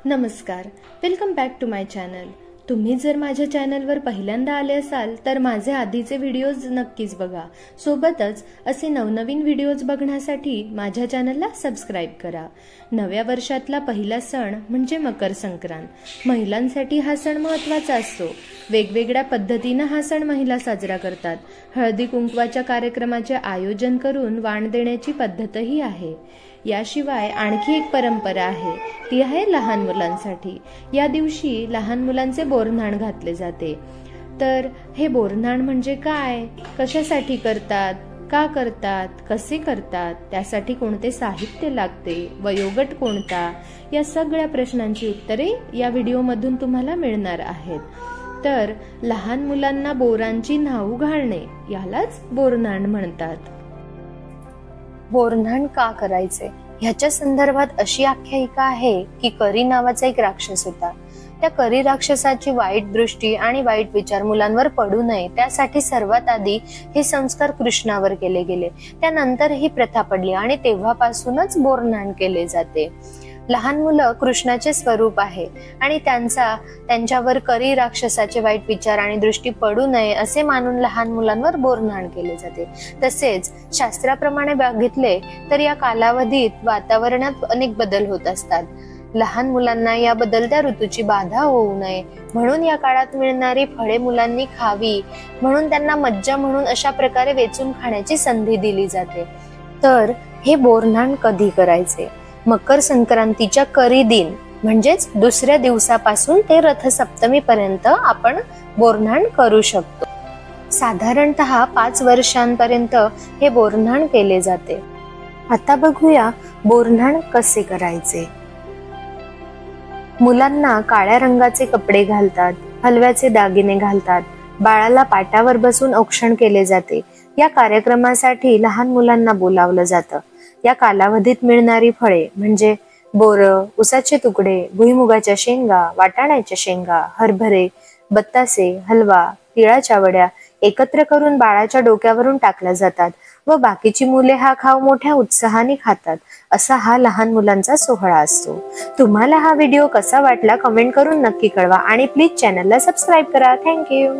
नमस्कार, welcome back to my channel. तुम्ही जर माझ्या चॅनलवर पहिल्यांदा आले असाल तर माझे आधीचे व्हिडिओज नक्कीच बघा। सोबतच असे नवनवीन व्हिडिओज बघण्यासाठी माझ्या चॅनलला सबस्क्राइब करा। नव्या वर्षातला पहिला सण म्हणजे मकर संक्रांत। महिलांसाठी हा सण महत्त्वाचा असतो। वेगवेगळ्या पद्धतीने हा सण महिला साजरा करतात। हळदी कुंकवाच्या कार्यक्रमाचे आयोजन करून वाण देण्याची पद्धतही आहे। याशिवाय आणखी एक परंपरा आहे, ती आहे लहान मुलांसाठी। या दिवशी लहान मुलांचे बोरन्हाण घातले जाते। तर हे बोरन्हाण म्हणजे काय, कशासाठी करतात, का करतात, कसे करतात, त्यासाठी कोणते साहित्य लागते, वयोगट कोणता, या सगळ्या प्रश्नांची उत्तरे या व्हिडिओमधून तुम्हाला मिळणार आहेत। तर लहान मुलांना बोरांची न्हाऊ घालणे यालाच बोरन्हाण म्हणतात। बोरन्हाण का करायचे ह्याच्या संदर्भात अशी आख्यायिका आहे की करी नावाचा एक राक्षस होता। त्या करी राक्षसाची वाईट दृष्टी आणि वाईट विचार मुलांवर पडू नये त्यासाठी सर्वात आधी हे संस्कार कृष्णावर केले गेले। त्यानंतर ही प्रथा पडली आणि तेव्हापासूनच बोरन्हाण केले जाते। लहान मुलं कृष्णाचे स्वरूप आहे आणि त्यांच्यावर करी राक्षसाचे वाईट विचार आणि दृष्टी पडू नये असे मानून लहान मुलांवर बोरन्हाण केले जाते। तसेच शास्त्राप्रमाणे बघितले तर या कालावधीत वातावरणात अनेक बदल होत असतात। लहान मुलांना या बदलत्या ऋतूची बाधा होऊ नये म्हणून या काळात मिळणारी फळे मुलांनी खावी म्हणून त्यांना मज्जा म्हणून अशा प्रकारे वेचून खाण्याची संधी दिली जाते। तर हे बोरन्हाण कधी करायचे? मकर संक्रांतीच्या करी दिन म्हणजेच दुसऱ्या दिवसापासून ते रथसप्तमी पर्यंत आपण बोरन्हाण करू शकतो। साधारणतः 5 वर्षांपर्यंत हे बोरन्हाण केले जाते। आता बघूया बोरन्हाण कसे करायचे। मुलांना काळ्या रंगाचे कपडे घालतात, हलव्याचे दागिने घालतात, बाळाला पाटावर बसून औक्षण केले जाते। या कार्यक्रमासाठी लहान मुलांना बोलावलं जातं। या कालावधीत मिळणारी फळे म्हणजे बोर, उसाचे तुकडे, भुईमुगाच्या शेंगा, वाटाण्याच्या शेंगा, हरभरे, बत्तासे, हलवा, तिळाच्या वड्या एकत्र करून बाळाच्या डोक्यावरून टाकल्या जातात व बाकीची मुले हा खाऊ मोठ्या उत्साहाने खातात। असा हा लहान मुलांचा सोहळा असतो। तुम्हाला हा व्हिडिओ कसा वाटला कमेंट करून नक्की कळवा आणि प्लीज चॅनलला सबस्क्राईब करा। थँक्यू।